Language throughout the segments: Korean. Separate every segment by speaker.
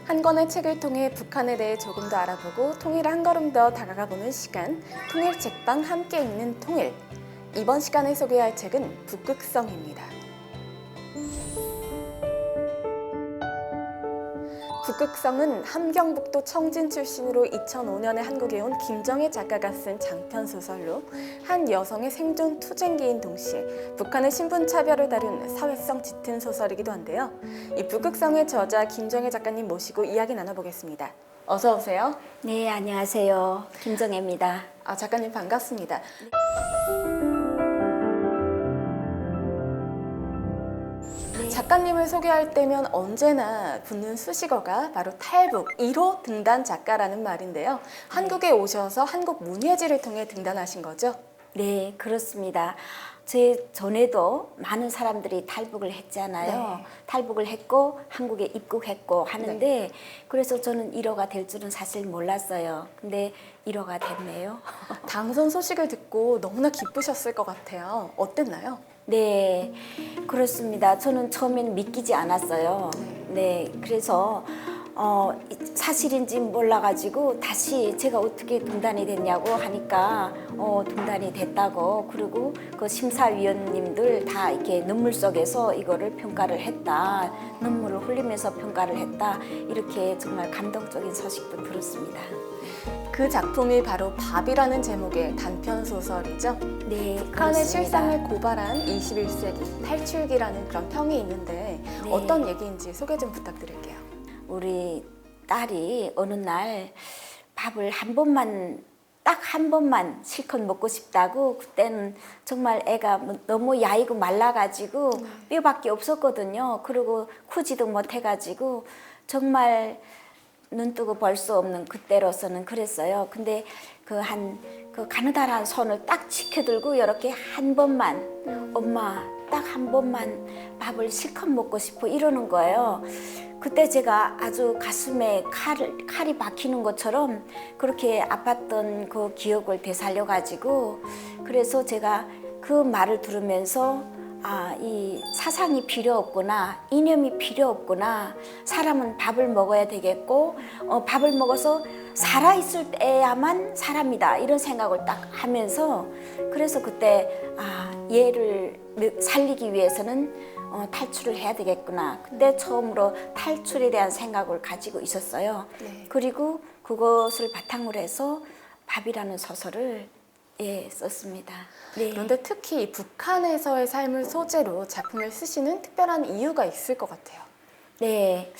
Speaker 1: 한 권의 책을 통해 북한에 대해 조금 더 알아보고 통일에 한 걸음 더 다가가보는 시간, 통일 책방 함께 읽는 통일. 이번 시간에 소개할 책은 북극성입니다. 북극성은 함경북도 청진 출신으로 2005년에 한국에 온 김정혜 작가가 쓴 장편 소설로 한 여성의 생존 투쟁기인 동시에 북한의 신분 차별을 다룬 사회성 짙은 소설이기도 한데요. 이 북극성의 저자 김정혜 작가님 모시고 이야기 나눠보겠습니다. 어서 오세요.
Speaker 2: 네, 안녕하세요. 김정혜입니다.
Speaker 1: 작가님 반갑습니다. 작가님을 소개할 때면 언제나 붙는 수식어가 바로 탈북 1호 등단 작가라는 말인데요. 한국에 오셔서 한국 문예지를 통해 등단하신 거죠?
Speaker 2: 네, 그렇습니다. 제 전에도 많은 사람들이 탈북을 했잖아요.
Speaker 1: 네.
Speaker 2: 탈북을 했고 한국에 입국했고 하는데 그래서 저는 1호가 될 줄은 사실 몰랐어요. 근데 1호가 됐네요.
Speaker 1: 당선 소식을 듣고 너무나 기쁘셨을 것 같아요. 어땠나요?
Speaker 2: 네, 그렇습니다. 저는 처음엔 믿기지 않았어요. 네, 그래서 사실인지 몰라가지고 다시 제가 어떻게 등단이 됐냐고 하니까 등단이 됐다고, 그리고 그 심사위원님들 다 이렇게 눈물 속에서 이거를 평가를 했다, 눈물을 흘리면서 평가를 했다, 이렇게 정말 감동적인 소식도 들었습니다.
Speaker 1: 그 작품이 바로 밥이라는 제목의 단편 소설이죠.
Speaker 2: 네,
Speaker 1: 북한의
Speaker 2: 그렇습니다.
Speaker 1: 실상을 고발한 21세기 탈출기라는 그런 평이 있는데
Speaker 2: 네.
Speaker 1: 어떤 얘기인지 소개 좀 부탁드릴게요.
Speaker 2: 우리 딸이 어느 날 밥을 딱 한 번만 실컷 먹고 싶다고, 그때는 정말 애가 너무 야이고 말라가지고 뼈밖에 없었거든요. 그리고 크지도 못해가지고 정말 눈 뜨고 볼 수 없는 그때로서는 그랬어요. 근데 그 가느다란 손을 딱 지켜들고 이렇게 한 번만, 엄마 딱 한 번만 밥을 실컷 먹고 싶어, 이러는 거예요. 그때 제가 아주 가슴에 칼이 박히는 것처럼 그렇게 아팠던 그 기억을 되살려가지고, 그래서 제가 그 말을 들으면서 이 사상이 필요 없구나, 이념이 필요 없구나, 사람은 밥을 먹어야 되겠고, 밥을 먹어서 살아있을 때야만 사람이다, 이런 생각을 딱 하면서, 그래서 그때 얘를 살리기 위해서는 탈출을 해야 되겠구나, 그때 처음으로 탈출에 대한 생각을 가지고 있었어요.
Speaker 1: 네.
Speaker 2: 그리고 그것을 바탕으로 해서 밥이라는 소설을 썼습니다. 네.
Speaker 1: 그런데 특히 이 북한에서의 삶을 소재로 작품을 쓰시는 특별한 이유가 있을 것 같아요.
Speaker 2: 네,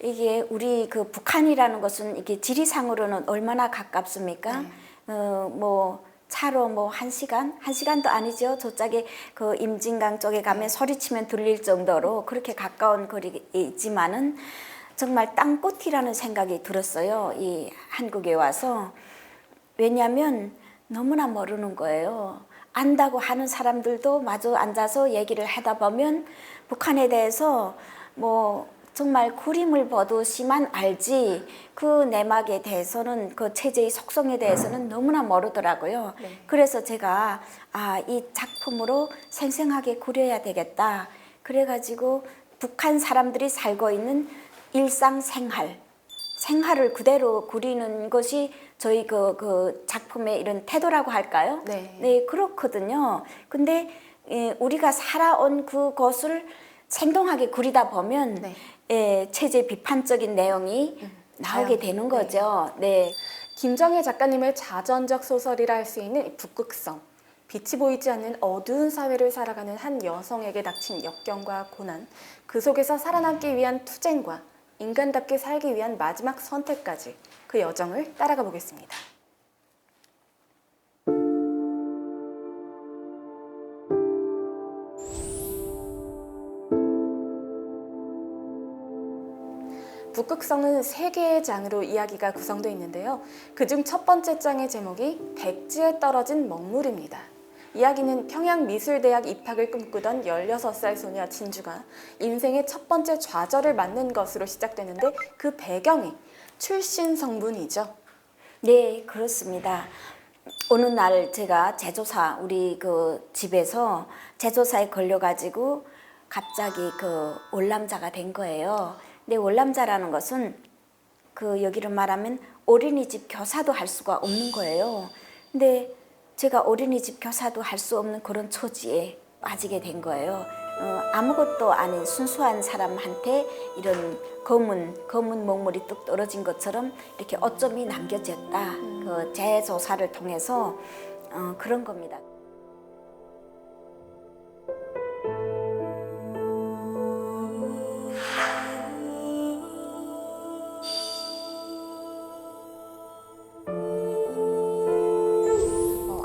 Speaker 2: 이게 우리 그 북한이라는 것은 이게 지리상으로는 얼마나 가깝습니까? 뭐 차로 뭐 1시간도 아니죠. 저쪽에 그 임진강 쪽에 가면 소리치면 들릴 정도로 그렇게 가까운 거리에 있지만은 정말 땅끝이라는 생각이 들었어요. 이 한국에 와서. 왜냐하면 너무나 모르는 거예요. 안다고 하는 사람들도 마주 앉아서 얘기를 하다 보면 북한에 대해서 뭐 정말 그림을 보듯이만 알지, 그 내막에 대해서는, 그 체제의 속성에 대해서는 너무나 모르더라고요.
Speaker 1: 네.
Speaker 2: 그래서 제가 이 작품으로 생생하게 그려야 되겠다. 그래가지고 북한 사람들이 살고 있는 생활을 그대로 그리는 것이 저희 그 작품의 이런 태도라고 할까요?
Speaker 1: 네.
Speaker 2: 네, 그렇거든요. 근데 우리가 살아온 그것을 생동하게 그리다 보면 체제 비판적인 내용이 나오게 되는 거죠. 네.
Speaker 1: 김정혜 작가님의 자전적 소설이라 할 수 있는 이 북극성. 빛이 보이지 않는 어두운 사회를 살아가는 한 여성에게 닥친 역경과 고난, 그 속에서 살아남기 위한 투쟁과 인간답게 살기 위한 마지막 선택까지, 그 여정을 따라가 보겠습니다. 북극성은 3개의 장으로 이야기가 구성되어 있는데요. 그중 첫 번째 장의 제목이 백지에 떨어진 먹물입니다. 이야기는 평양미술대학 입학을 꿈꾸던 16살 소녀 진주가 인생의 첫 번째 좌절을 맞는 것으로 시작되는데 그 배경이 출신 성분이죠.
Speaker 2: 네, 그렇습니다. 어느 날 제가 제조사, 우리 그 집에서 제조사에 걸려가지고 갑자기 그 월남자가 된 거예요. 근데 월남자라는 것은 그 여기를 말하면 어린이집 교사도 할 수가 없는 거예요. 근데 제가 어린이집 교사도 할 수 없는 그런 처지에 빠지게 된 거예요. 아무것도 아닌 순수한 사람한테 이런 검은 먹물이 뚝 떨어진 것처럼 이렇게 어점이 남겨졌다. 그 재조사를 통해서 그런 겁니다.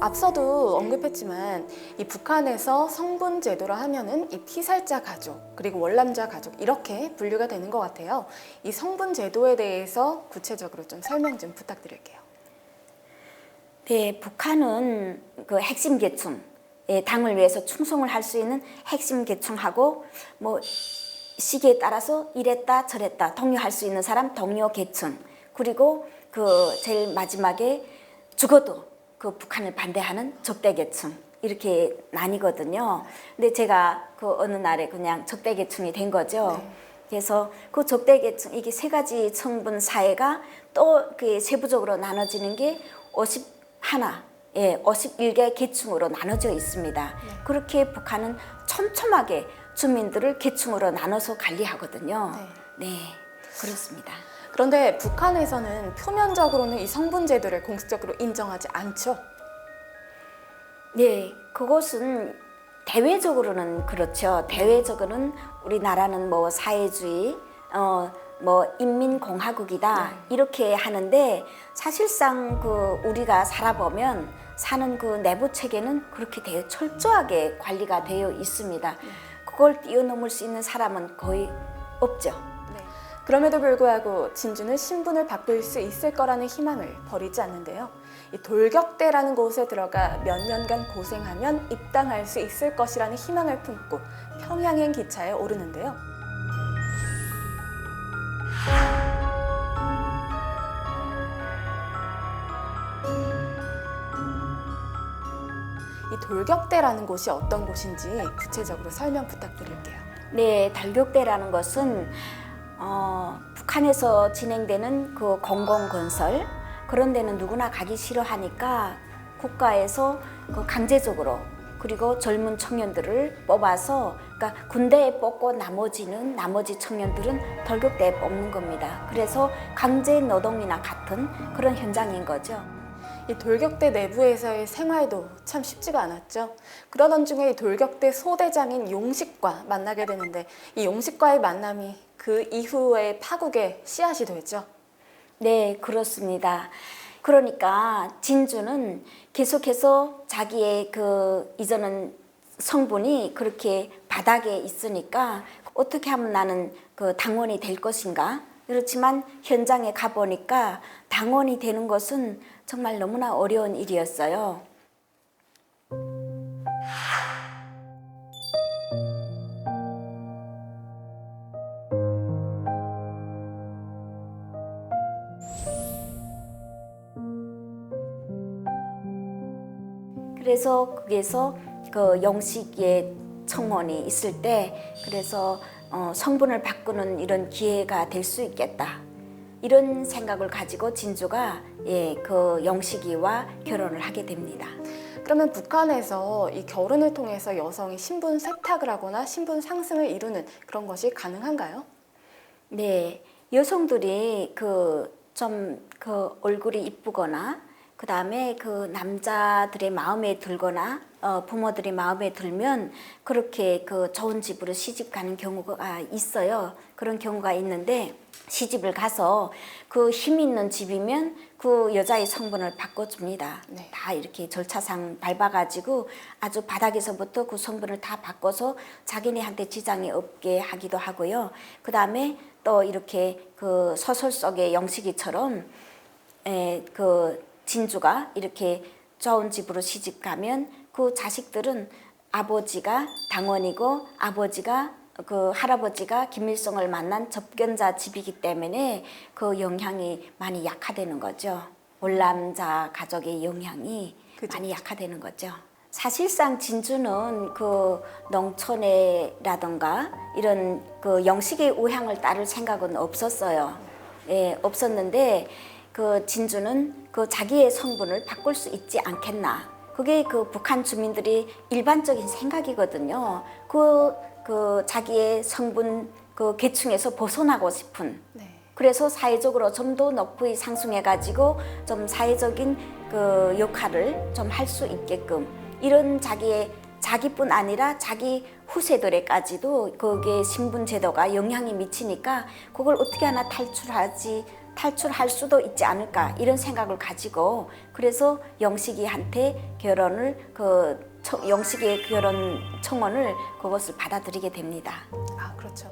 Speaker 1: 앞서도 언급했지만 이 북한에서 성분 제도라 하면은 이 피살자 가족 그리고 월남자 가족 이렇게 분류가 되는 것 같아요. 이 성분 제도에 대해서 구체적으로 좀 설명 좀 부탁드릴게요.
Speaker 2: 네, 북한은 그 핵심 계층, 당을 위해서 충성을 할 수 있는 핵심 계층하고 뭐 시기에 따라서 이랬다 저랬다 독려할 수 있는 사람 독려 계층, 그리고 그 제일 마지막에 죽어도 그 북한을 반대하는 적대 계층 이렇게 나뉘거든요. 근데 제가 그 어느 날에 그냥 적대 계층이 된 거죠.
Speaker 1: 네.
Speaker 2: 그래서 그 적대 계층 이게 세 가지 성분 사회가 또 그 세부적으로 나눠지는 게 51개 계층으로 나눠져 있습니다. 그렇게 북한은 촘촘하게 주민들을 계층으로 나눠서 관리하거든요. 네, 그렇습니다.
Speaker 1: 그런데 북한에서는 표면적으로는 이 성분 제도를 공식적으로 인정하지 않죠.
Speaker 2: 네, 그것은 대외적으로는 그렇죠. 대외적으로는 우리나라는 뭐 사회주의, 뭐 인민공화국이다 이렇게 하는데 사실상 그 우리가 살아보면 사는 그 내부 체계는 그렇게 되게 철저하게 관리가 되어 있습니다. 그걸 뛰어넘을 수 있는 사람은 거의 없죠.
Speaker 1: 그럼에도 불구하고 진주는 신분을 바꿀 수 있을 거라는 희망을 버리지 않는데요. 이 돌격대라는 곳에 들어가 몇 년간 고생하면 입당할 수 있을 것이라는 희망을 품고 평양행 기차에 오르는데요. 이 돌격대라는 곳이 어떤 곳인지 구체적으로 설명 부탁드릴게요.
Speaker 2: 네, 돌격대라는 것은 북한에서 진행되는 그 공공건설 그런 데는 누구나 가기 싫어하니까 국가에서 그 강제적으로 그리고 젊은 청년들을 뽑아서 그러니까 군대에 뽑고 나머지 청년들은 돌격대에 뽑는 겁니다. 그래서 강제 노동이나 같은 그런 현장인 거죠.
Speaker 1: 이 돌격대 내부에서의 생활도 참 쉽지가 않았죠. 그러던 중에 이 돌격대 소대장인 용식과 만나게 되는데 이 용식과의 만남이 그 이후의 파국의 씨앗이 되죠.
Speaker 2: 네, 그렇습니다. 그러니까 진주는 계속해서 자기의 그 이전은 성분이 그렇게 바닥에 있으니까 어떻게 하면 나는 그 당원이 될 것인가? 그렇지만 현장에 가보니까 당원이 되는 것은 정말 너무나 어려운 일이었어요. 그래서 거기에서 그 영식의 청원이 있을 때 그래서 성분을 바꾸는 이런 기회가 될 수 있겠다. 이런 생각을 가지고 진주가 그 영식이와 결혼을 하게 됩니다.
Speaker 1: 그러면 북한에서 이 결혼을 통해서 여성이 신분 세탁을 하거나 신분 상승을 이루는 그런 것이 가능한가요?
Speaker 2: 네, 여성들이 그 얼굴이 이쁘거나 그 다음에 그 남자들의 마음에 들거나 부모들이 마음에 들면 그렇게 그 좋은 집으로 시집 가는 경우가 있어요. 그런 경우가 있는데 시집을 가서 그 힘 있는 집이면 그 여자의 성분을 바꿔줍니다.
Speaker 1: 네.
Speaker 2: 다 이렇게 절차상 밟아가지고 아주 바닥에서부터 그 성분을 다 바꿔서 자기네한테 지장이 없게 하기도 하고요. 그 다음에 또 이렇게 그 소설 속의 영식이처럼 그 진주가 이렇게 좋은 집으로 시집 가면 그 자식들은 아버지가 당원이고 아버지가 그 할아버지가 김일성을 만난 접견자 집이기 때문에 그 영향이 많이 약화되는 거죠. 월남자 가족의 영향이
Speaker 1: 그죠.
Speaker 2: 많이 약화되는 거죠. 사실상 진주는 그 농촌에라든가 이런 그 영식의 우향을 따를 생각은 없었어요. 예, 없었는데 그 진주는 그 자기의 성분을 바꿀 수 있지 않겠나. 그게 그 북한 주민들이 일반적인 생각이거든요. 그 자기의 성분 그 계층에서 벗어나고 싶은.
Speaker 1: 네.
Speaker 2: 그래서 사회적으로 좀 더 높이 상승해가지고 좀 사회적인 그 역할을 좀 할 수 있게끔 이런 자기뿐 아니라 자기 후세들에까지도 거기에 신분 제도가 영향이 미치니까 그걸 어떻게 하나 탈출할 수도 있지 않을까 이런 생각을 가지고 그래서 영식이한테 영식이의 결혼 청원을 그것을 받아들이게 됩니다.
Speaker 1: 아, 그렇죠.